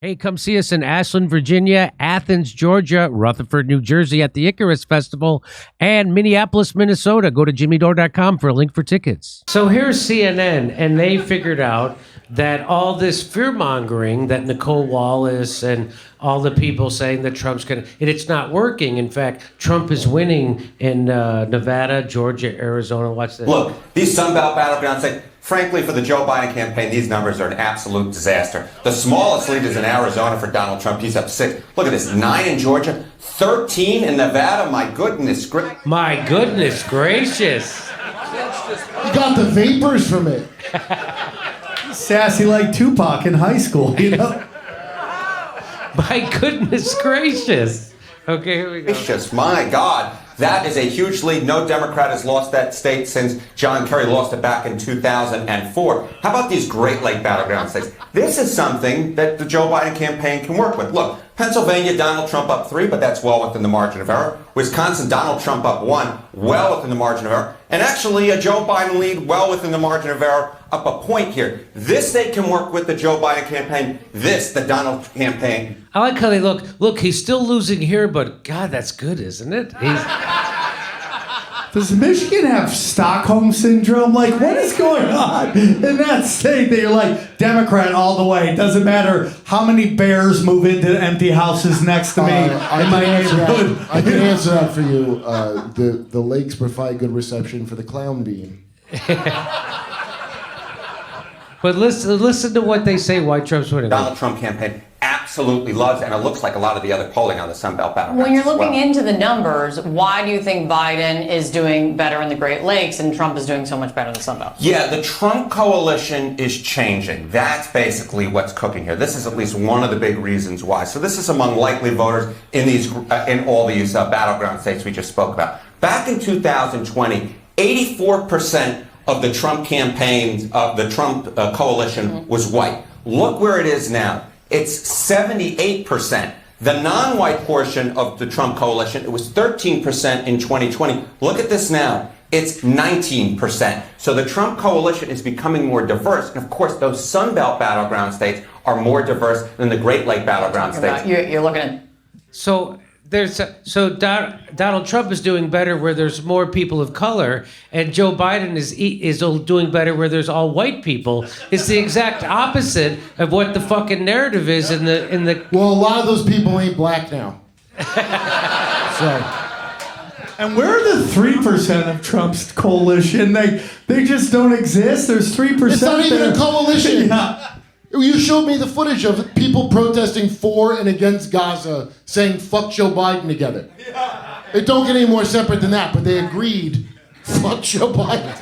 Hey, come see us in Ashland, Virginia, Athens, Georgia, Rutherford, New Jersey at the Icarus Festival, and Minneapolis, Minnesota. Go to jimmydore.com for a link for tickets. So here's CNN, and they figured out that all this fear-mongering that Nicole Wallace and all the people saying that Trump's going to... It's not working. In fact, Trump is winning in Nevada, Georgia, Arizona. Watch this. Look, these Sun Belt battlegrounds say... Frankly, for the Joe Biden campaign, these numbers are an absolute disaster. The smallest lead is in Arizona for Donald Trump. He's up 6. Look at this, 9 in Georgia, 13 in Nevada. My goodness gracious. My goodness gracious. You got the vapors from it. Sassy like Tupac in high school, you know? My goodness gracious. Okay, here we go. It's just, my God. That is a huge lead. No Democrat has lost that state since John Kerry lost it back in 2004. How about these Great Lake battleground states? This is something that the Joe Biden campaign can work with. Look, Pennsylvania, Donald Trump up 3, but that's well within the margin of error. Wisconsin, Donald Trump up 1, well within the margin of error. And actually, a Joe Biden lead well within the margin of error, up a point here. This state can work with the Joe Biden campaign. This, the Donald campaign. I like how they look. Look, he's still losing here, but God, that's good, isn't it? Does Michigan have Stockholm Syndrome? Like, what is going on in that state that you're like, Democrat all the way? It doesn't matter how many bears move into empty houses next to me in my neighborhood. I can answer that for you. The lakes provide good reception for the clown bean. But listen to what they say why Trump's winning. Donald Trump campaign absolutely loves, and it looks like a lot of the other polling on the Sun Belt battlegrounds. When you're looking into the numbers, why do you think Biden is doing better in the Great Lakes and Trump is doing so much better in the Sun Belt? Yeah, the Trump coalition is changing. That's basically what's cooking here. This is at least one of the big reasons why. So this is among likely voters in all these battleground states we just spoke about. Back in 2020, 84% of the Trump campaigns, of the Trump coalition was white. Look where it is now. It's 78%. The non-white portion of the Trump coalition, it was 13% in 2020. Look at this now. It's 19%. So the Trump coalition is becoming more diverse. And of course, those Sun Belt battleground states are more diverse than the Great Lake battleground states. You're looking at... So Donald Trump is doing better where there's more people of color, and Joe Biden is doing better where there's all white people. It's the exact opposite of what the fucking narrative is in the. Well, a lot of those people ain't black now. And where are the 3% of Trump's coalition? They just don't exist. There's 3%. It's not even a coalition. Yeah. You showed me the footage of people protesting for and against Gaza, saying "fuck Joe Biden" together. It don't get any more separate than that, but they agreed, "fuck Joe Biden."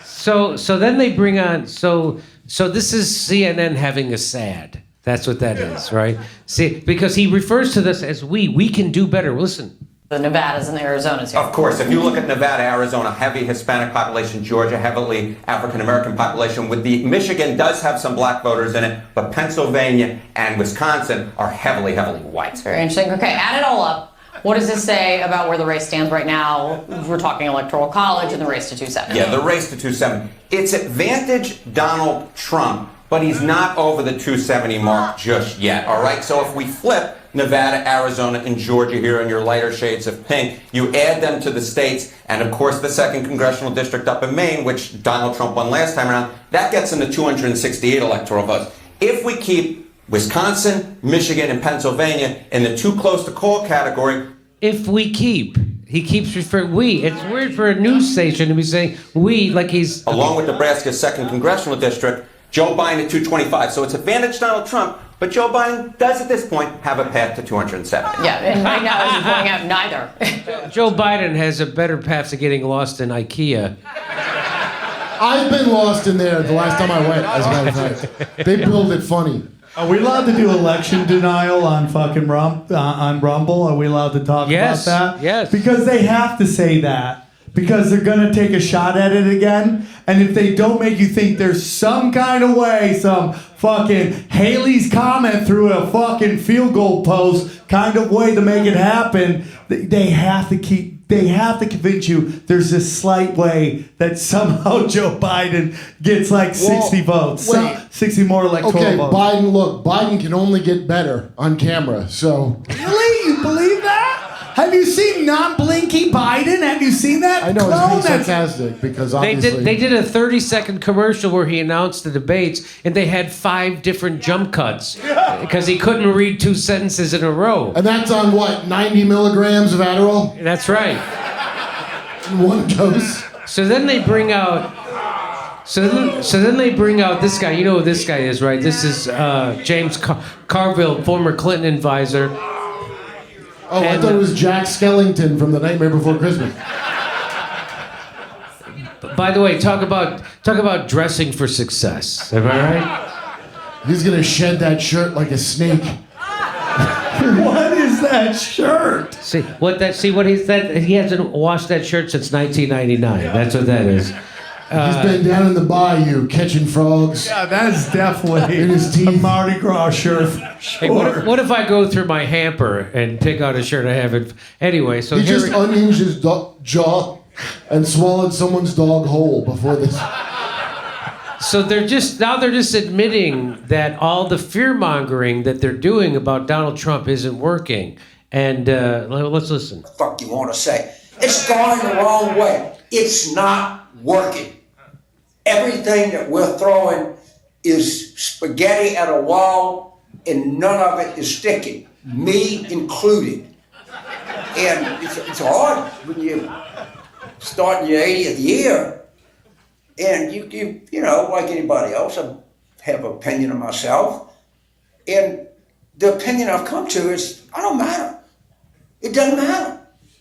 So then they bring on so this is CNN having a sad. That's what that is, right? See, because he refers to this as we can do better. Listen. The Nevadas and the Arizonas here. Of course, if you look at Nevada, Arizona, heavy Hispanic population, Georgia, heavily African-American population, Michigan does have some black voters in it, but Pennsylvania and Wisconsin are heavily white. Very interesting. Okay, add it all up. What does this say about where the race stands right now? We're talking Electoral College and the race to 270. Yeah, the race to 270. It's advantage Donald Trump, but he's not over the 270 mark just yet, all right? So if we flip Nevada, Arizona, and Georgia here in your lighter shades of pink, you add them to the states, and of course the 2nd Congressional District up in Maine, which Donald Trump won last time around, that gets into 268 electoral votes. If we keep Wisconsin, Michigan, and Pennsylvania in the too close to call category. If we keep. He keeps referring we. It's weird for a news station to be saying we like he's... Along with Nebraska's 2nd Congressional District, Joe Biden at 225. So it's advantage Donald Trump, but Joe Biden does at this point have a path to 270. Yeah, and right now, as you're pointing out, neither. Joe Biden has a better path to getting lost in IKEA. I've been lost in there the last time I went, as a matter of fact. They build it funny. Are we allowed to do election denial on fucking on Rumble? Are we allowed to talk about that? Yes. Because they have to say that. Because they're going to take a shot at it again. And if they don't make you think there's some kind of way, some fucking Haley's comment through a fucking field goal post kind of way to make it happen, they have to keep they have to convince you there's this slight way that somehow Joe Biden gets like 60 votes. wait. 60 more electoral Okay, votes. Biden can only get better on camera, so... Really? You believe that? Have you seen non-blinky Biden? Have you seen that? I know it's clone? being That's- sarcastic, because They obviously... did a 30-second commercial where he announced the debates, and they had 5 different jump cuts because he couldn't read 2 sentences in a row. And that's on what, 90 milligrams of Adderall That's right. in one dose? So then they bring out. So then they bring out this guy. You know who this guy is, right? This is James Carville, former Clinton advisor. Oh, I thought it was Jack Skellington from The Nightmare Before Christmas. By the way, talk about dressing for success. Am I right? He's gonna shed that shirt like a snake. What is that shirt? See what he said. He hasn't washed that shirt since 1999. That's what that is. He's been down in the bayou catching frogs. Yeah, that is definitely In his a teeth. Mardi Gras shirt. Hey, what if I go through my hamper and pick out a shirt I haven't? Anyway, so He here just unhinged his jaw and swallowed someone's dog whole before this. So they're just admitting that all the fear mongering that they're doing about Donald Trump isn't working. And let's listen. Fuck you want to say? It's going the wrong way. It's not working. Everything that we're throwing is spaghetti at a wall, and none of it is sticking, me included. And it's hard when you start in your 80th year, and you know, like anybody else, I have an opinion of myself, and the opinion I've come to is I don't matter. It doesn't matter.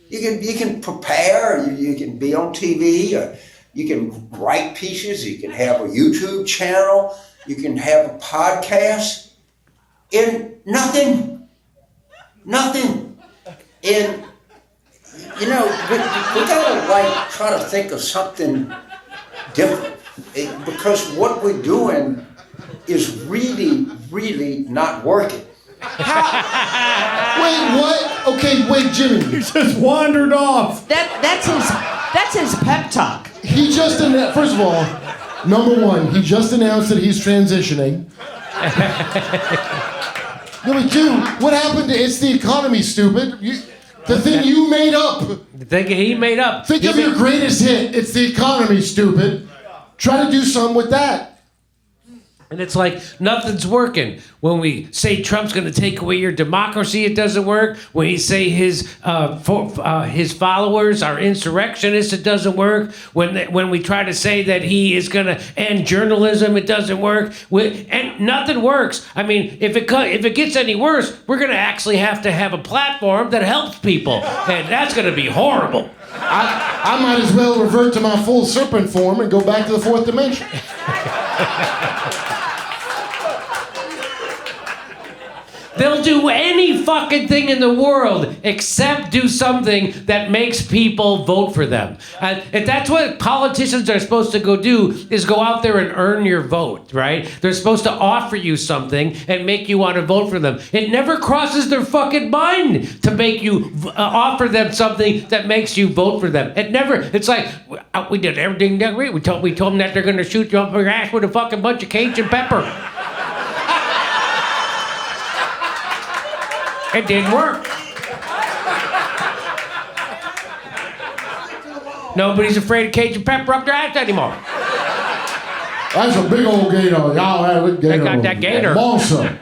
You can prepare, you can be on TV, or you can write pieces, you can have a YouTube channel, you can have a podcast, and nothing. And, you know, we gotta like try to think of something different, because what we're doing is really, really not working. Wait, what? Okay, wait, Jimmy. He just wandered off. That's his pep talk. He just announced, first of all, number one, he just announced that he's transitioning. Number two, what happened to It's the Economy, stupid? The thing you made up. The thing he made up. Think of your greatest hit, It's the Economy, stupid. Try to do something with that. And it's like nothing's working. When we say Trump's going to take away your democracy, it doesn't work. When he say his followers are insurrectionists, it doesn't work. When we try to say that he is going to end journalism, it doesn't work. And nothing works. I mean, if it gets any worse, we're going to actually have to have a platform that helps people, and that's going to be horrible. I might as well revert to my full serpent form and go back to the fourth dimension. They'll do any fucking thing in the world except do something that makes people vote for them. And that's what politicians are supposed to go do, is go out there and earn your vote, right? They're supposed to offer you something and make you want to vote for them. It never crosses their fucking mind to make you offer them something that makes you vote for them. It never, it's like, we did everything that we told them that they're going to shoot you up your ass with a fucking bunch of Cajun pepper. It didn't work. Nobody's afraid of Cajun pepper up their ass anymore. That's a big old gator. Y'all have a gator. They got that gator. Monster.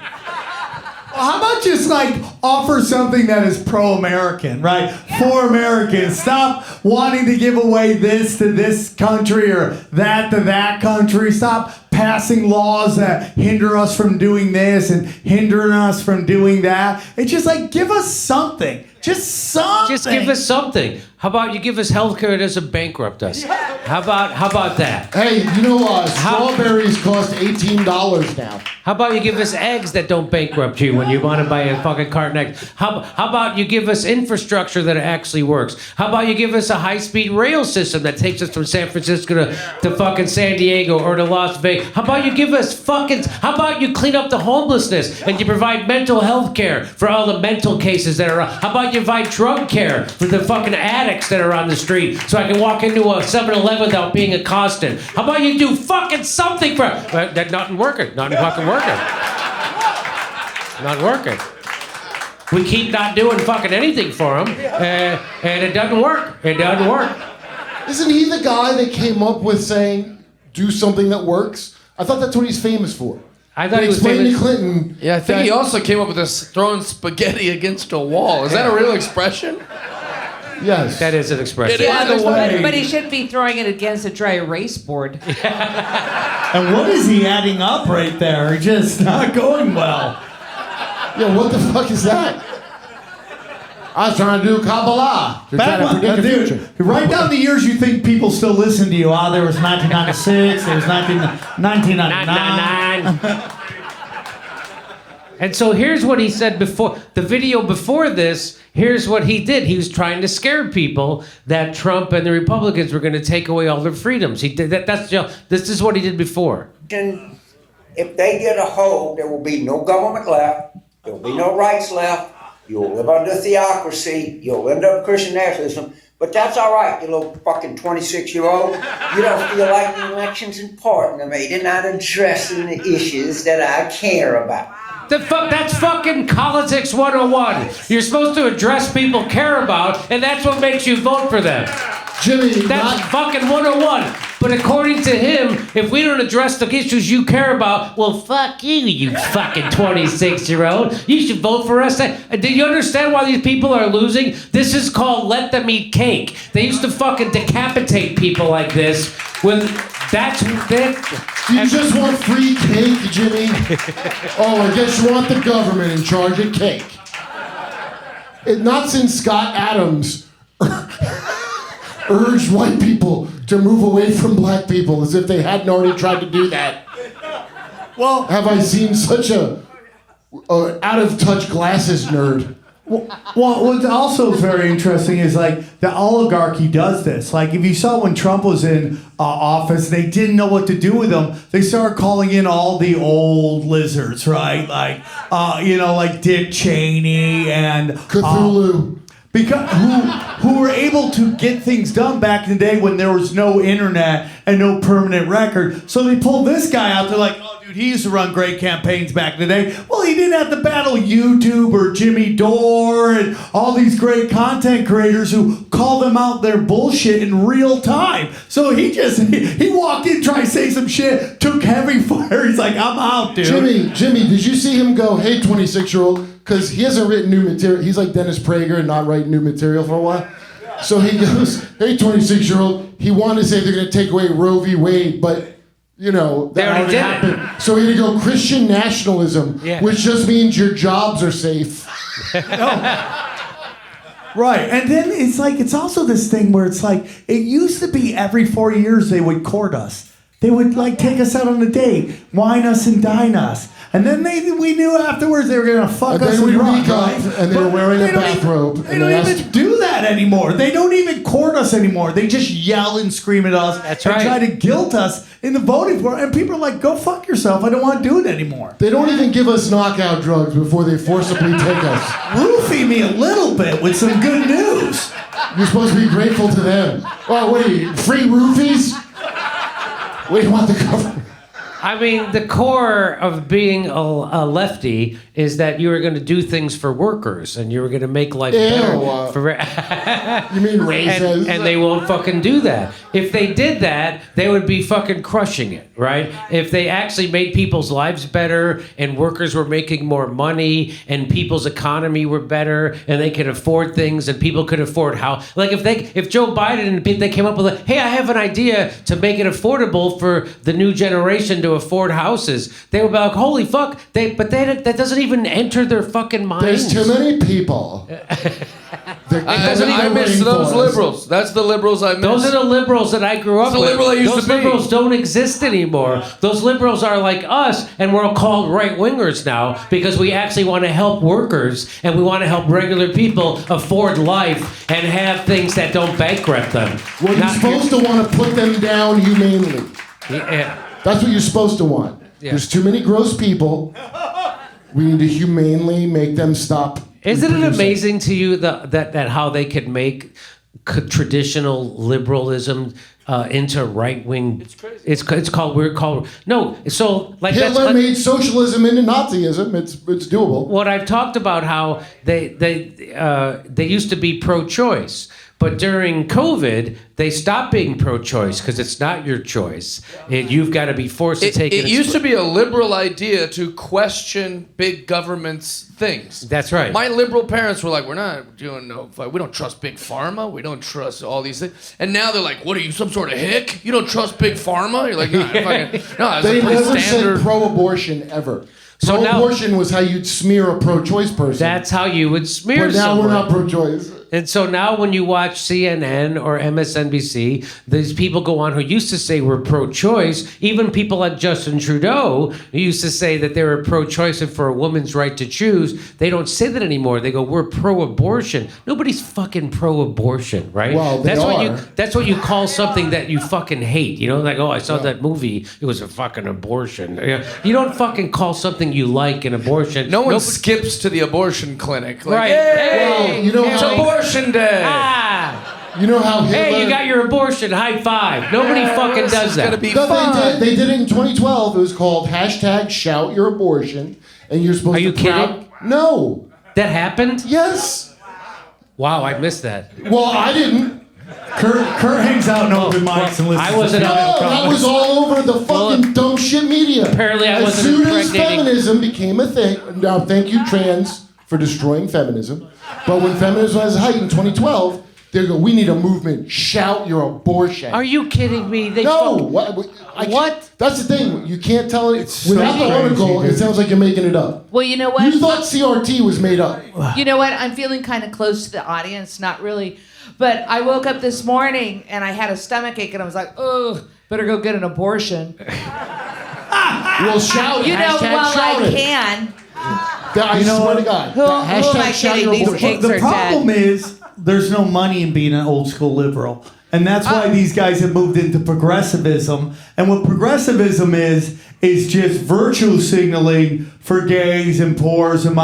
How about just like offer something that is pro-American, right? For Americans. Stop wanting to give away this to this country or that to that country. Stop passing laws that hinder us from doing this and hindering us from doing that. It's just like, give us something. Just something. Just give us something. How about you give us health care that doesn't bankrupt us? How about that? Hey, you know, strawberries cost $18 now. How about you give us eggs that don't bankrupt you when you want to buy a fucking carton of eggs? How about you give us infrastructure that actually works? How about you give us a high-speed rail system that takes us from San Francisco to fucking San Diego or to Las Vegas? How about you give us how about you clean up the homelessness and you provide mental health care for all the mental cases that are, how about you provide drug care for the fucking addicts addicts that are on the street so I can walk into a 7-Eleven without being accosted. How about you do fucking something for... That nothing working. Nothing fucking working. Not working. We keep not doing fucking anything for them, and it doesn't work. It doesn't work. Isn't he the guy that came up with saying, do something that works? I thought that's what he's famous for. I thought he was explained famous. to Clinton. Yeah, I think he also came up with this throwing spaghetti against a wall. Is that a real expression? Yes. That is an expression. It is. But he shouldn't be throwing it against a dry erase board. And what is he adding up right there? Just not going well. Yeah, what the fuck is that? I was trying to do Kabbalah. To try to predict the future. Write down the years you think people still listen to you. There was 1996, there was 1999. And so here's what he said before the video before this. Here's what he did. He was trying to scare people that Trump and the Republicans were going to take away all their freedoms. He did that. This is what he did before. If they get a hold, there will be no government left. There will be no rights left. You'll live under theocracy. You'll end up Christian nationalism. But that's all right, you little fucking 26-year-old. You don't feel like the election's important to me. They're not addressing the issues that I care about. That's fucking politics 101. You're supposed to address people care about, and that's what makes you vote for them. Jimmy, That's fucking 101. But according to him, if we don't address the issues you care about, well, fuck you, you fucking 26-year-old. You should vote for us. Do you understand why these people are losing? This is called let them eat cake. They used to fucking decapitate people like this. That's Do you just want free cake, Jimmy? Oh, I guess you want the government in charge of cake. Not since Scott Adams urged white people to move away from black people, as if they hadn't already tried to do that. Well, have I seen such a out-of-touch glasses nerd? Well, what's also very interesting is like the oligarchy does this. Like if you saw when Trump was in office, they didn't know what to do with him. They started calling in all the old lizards, right? Like, like Dick Cheney and Cthulhu. Because who were able to get things done back in the day when there was no internet and no permanent record. So they pulled this guy out. They're like, oh, dude, he used to run great campaigns back in the day. Well, he didn't have to battle YouTube or Jimmy Dore and all these great content creators who call them out their bullshit in real time. So he walked in, tried to say some shit, took heavy fire. He's like, I'm out, dude. Jimmy, did you see him go, hey, 26-year-old? Because he hasn't written new material. He's like Dennis Prager and not writing new material for a while. So he goes, hey, 26-year-old. He wanted to say they're going to take away Roe v. Wade, but, that already happened. So he had to go Christian nationalism, which just means your jobs are safe. Right. And then it's also this thing where it's like, it used to be every 4 years they would court us. They would take us out on a date, wine us and dine us. And then we knew afterwards they were going to fuck us and rock, right? And they were wearing a bathrobe. They don't even do that anymore. They don't even court us anymore. They just yell and scream at us and try to guilt us into voting for it. And people are like, go fuck yourself. I don't want to do it anymore. They don't even give us knockout drugs before they forcibly take us. Roofie me a little bit with some good news. You're supposed to be grateful to them. Oh, what are you, free roofies? We want the government. I mean, the core of being a lefty is that you were going to do things for workers and you were going to make life better. You mean racist? And they won't fucking do that. If they did that, they would be fucking crushing it, right? If they actually made people's lives better and workers were making more money and people's economy were better and they could afford things and people could afford like if Joe Biden and they came up with hey, I have an idea to make it affordable for the new generation to afford houses, they would be like, holy fuck, that doesn't even enter their fucking minds. There's too many people. I miss those liberals. That's the liberals I miss. Those are the liberals that I grew up with. The liberal I used Those to be. liberals don't exist anymore. Those liberals are like us, and we're all called right-wingers now because we actually want to help workers and we want to help regular people afford life and have things that don't bankrupt them. Well, you're supposed to want to put them down humanely. Yeah. That's what you're supposed to want. Yeah. There's too many gross people. We need to humanely make them stop. Isn't it amazing to you that how they could make traditional liberalism into right wing. It's called no. So like Hitler made socialism into Nazism. It's doable. What I've talked about how they used to be pro-choice, but during COVID they stopped being pro-choice because it's not your choice. You've got to be forced to take it. It used to be a liberal idea to question big government's things. That's right. My liberal parents were like, we're not doing we don't trust big pharma. We don't trust all these things. And now they're like, what are you, some sort of hick? You don't trust big pharma? You're like, no, that's They a pretty never standard. said pro-abortion ever. So now- pro-abortion was how you'd smear a pro-choice person. That's how you would smear but now someone. we're not pro-choice. And so now when you watch CNN or MSNBC, these people go on who used to say we're pro-choice. Even people like Justin Trudeau, who used to say that they were pro-choice and for a woman's right to choose. They don't say that anymore. They go, we're pro-abortion. Nobody's fucking pro-abortion, right? Well, they are. That's what you call something that you fucking hate. You know, like, oh, I saw that movie. It was a fucking abortion. You don't fucking call something you like an abortion. No one skips to the abortion clinic. Like, Right. Hey, Well, you know it's how- abortion day. You know how Hitler... Hey, you got your abortion. High five. Nobody fucking this does is that. gonna be No, fun. they did it in 2012. It was called #ShoutYourAbortion, and you're supposed Are you to proud... kidding? No. That happened? Yes. Wow, I missed that. Well, I didn't. Kurt hangs out in open mics and listens. I wasn't to on No, that was all over the fucking dumb shit media. Apparently I as wasn't soon as impregnating- feminism became a thing. Now, thank you, trans, for destroying feminism. But when feminism was height in 2012, they go, we need a movement. Shout your abortion. Are you kidding me? They No. fuck- What? That's the thing. You can't tell it. so Without the crazy, article, it dude. sounds like you're making it up. Well, you know what? You thought CRT was made up. You know what? I'm feeling kind of close to the audience, not really. But I woke up this morning and I had a stomach ache and I was like, oh, better go get an abortion. Well, shout. You know, hashtag while shout I it. can. I swear to God. Who am I Hashtag shout kidding? your These abortion. pigs The are problem dead. is there's no money in being an old school liberal. And that's why these guys have moved into progressivism. And what progressivism is just virtue signaling for gays and poors and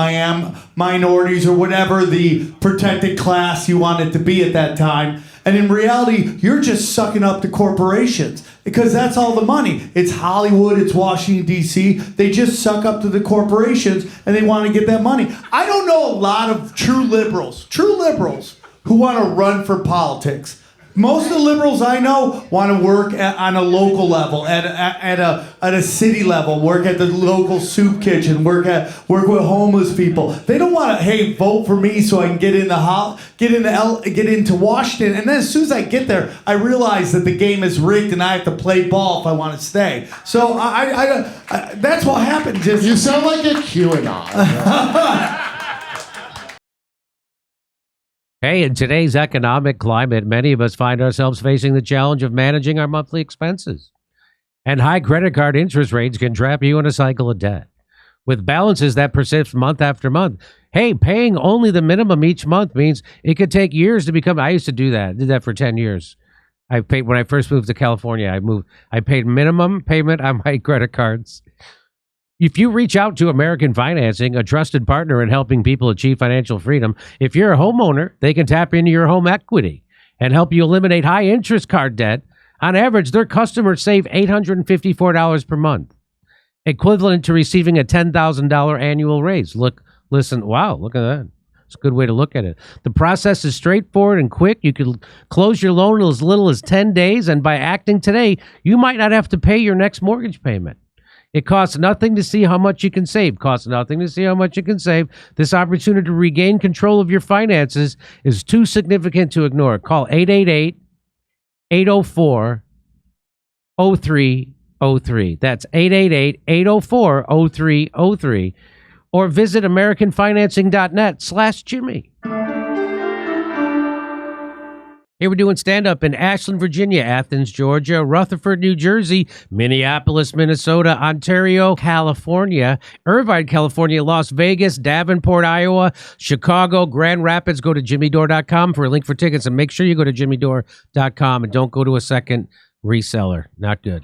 minorities or whatever the protected class you want it to be at that time. And in reality, you're just sucking up the corporations because that's all the money. It's Hollywood, it's Washington, D.C. They just suck up to the corporations and they want to get that money. I don't know a lot of true liberals who want to run for politics. Most of the liberals I know want to work on a local level, at a city level, work at the local soup kitchen, work with homeless people. They don't want to, hey, vote for me so I can get into Washington. And then as soon as I get there, I realize that the game is rigged and I have to play ball if I want to stay. So I that's what happened. You sound like a QAnon. Hey, in today's economic climate, many of us find ourselves facing the challenge of managing our monthly expenses. And high credit card interest rates can trap you in a cycle of debt, with balances that persist month after month. Hey, paying only the minimum each month means it could take years to become. I used to do that. I did that for 10 years. I paid when I first moved to California. I paid minimum payment on my credit cards. If you reach out to American Financing, a trusted partner in helping people achieve financial freedom, if you're a homeowner, they can tap into your home equity and help you eliminate high interest card debt. On average, their customers save $854 per month, equivalent to receiving a $10,000 annual raise. Wow, look at that. It's a good way to look at it. The process is straightforward and quick. You can close your loan in as little as 10 days, and by acting today, you might not have to pay your next mortgage payment. It costs nothing to see how much you can save. This opportunity to regain control of your finances is too significant to ignore. Call 888-804-0303. That's 888-804-0303. Or visit AmericanFinancing.net/Jimmy. Here we're doing stand-up in Ashland, Virginia, Athens, Georgia, Rutherford, New Jersey, Minneapolis, Minnesota, Ontario, California, Irvine, California, Las Vegas, Davenport, Iowa, Chicago, Grand Rapids. Go to jimmydore.com for a link for tickets, and make sure you go to jimmydore.com and don't go to a second reseller. Not good.